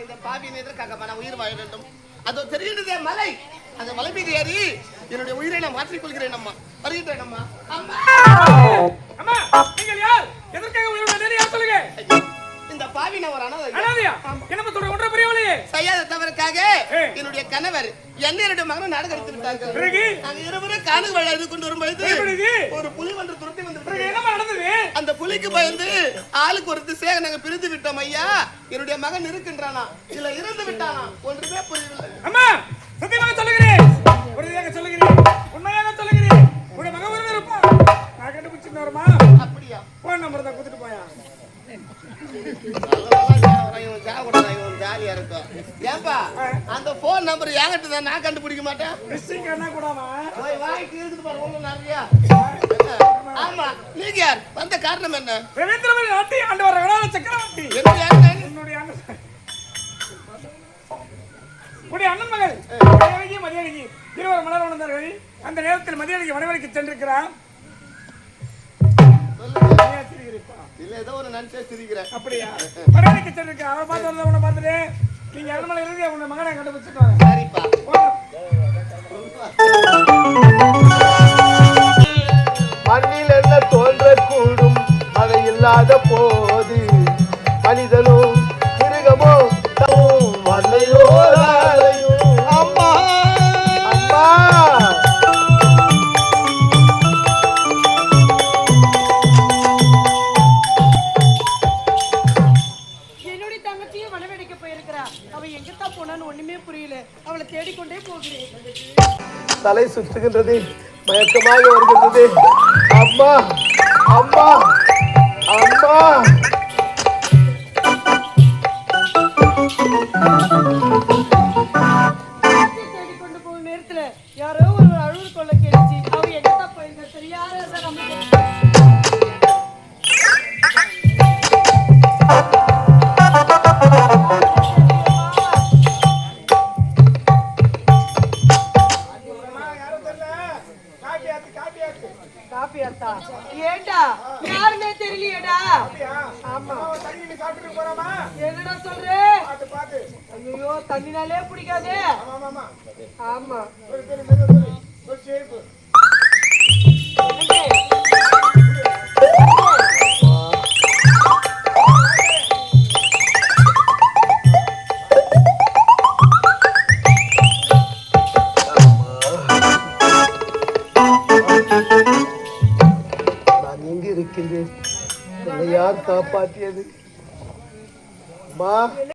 இந்த பாவியின் எதற்காக நான் உயிர் வாழ வேண்டும்? அதோ தெரியுதே மலை, அந்த மலை மீது ஏறி என்னுடைய உயிரை நான் மாற்றிக்கொள்கிறேன் அம்மா. வருகிறேன் அம்மா. அம்மா அம்மா நீங்கள் யார்? எதற்காக உயிரோட யார் சொல்லுங்க? இந்த பாவி நான் ஒரு அனாதையா? என்னமா சொல்ற? ஒன்றரை பெரியவளையே செய்யாத தவறுக்காக என்னுடைய கணவர் என்னுடைய மகனை நாடு கடத்தி விட்டார்கள். நாங்க இருவரும் காணு வழி இது கொண்டு வரும்பொழுது ஒரு புலி ஒன்று துரத்தி வந்து என்னமா நடந்தது? அந்த புலிக்கு பயந்து ஆளுக்கு ஒரு திசையாக நாங்க பிரிந்து விட்டோம் ஐயா. என்னுடைய மகன் இருக்கின்றானா இல்ல இறந்து விட்டானா ஒன்றுமே புரியவில்லை. அம்மா சத்தியமாக சொல்லுகிறேன், உறுதியாக சொல்லுகிறேன், உண்மையாக சொல்லுகிறேன். உடைய மகன் ஒருவர் இருப்பா. நான் கண்டுபிடிச்சிட்டு வரமா? அப்படியா? போன் நம்பர் தான் கொடுத்துட்டு போயா. ஜாலியா இருக்கும். ஏப்பா அந்த போன் நம்பர் என்கிட்ட தான், நான் கண்டுபிடிக்க மாட்டேன். ஆமா நீங்க யார்? வந்த காரணம் என்ன? சக்கரவர்த்தி அண்ணன் மகள் மதியானிக்கு இருவர் மலர் வந்தார்கள். அந்த நேரத்தில் மதியானிக்கு வனவழிக்கு சென்றிருக்கிறான். இல்ல ஏதோ ஒரு நன்சே சிரிக்கிறேன். அப்படியா? வனவழிக்கு சென்றிருக்கேன். அவரை பார்த்து உன்னை பார்த்துட்டு நீங்க அண்ணமலை இருந்து உன்னை மகனை கண்டுபிடிச்சிட்டு சரிப்பா. மண்ணில் என்ன தோன்றக்கூடும் அதை இல்லாத போது மனிதனும் மிருகமோ வல்லையோராலையும் அம்மா அம்மா என்னுடைய தங்கச்சியும் வனவெடிக்க போயிருக்கிறா. அவ எங்கத்தான் போனான்னு ஒண்ணுமே புரியல. அவளை தேடிக்கொண்டே போகிறேன். தலை சுற்றுகின்றது, மயக்கமாக வருகின்றது. அம்மா அம்மா அம்மா தேடிக்கொண்டு போகும் நேரத்துல யாரோ ஒரு அழுது கொள்ள கேட்டுச்சு. அவ எங்கத்தான் போயிருந்தா தெரியாத ஏண்டா யாருமே தெரியலையேடா. ஆமா என்னடா சொல்ற? ஐயோ தண்ணினாலே பிடிக்காதே. ஆமா இருக்கின்றேன். யார் காப்பாற்றியது?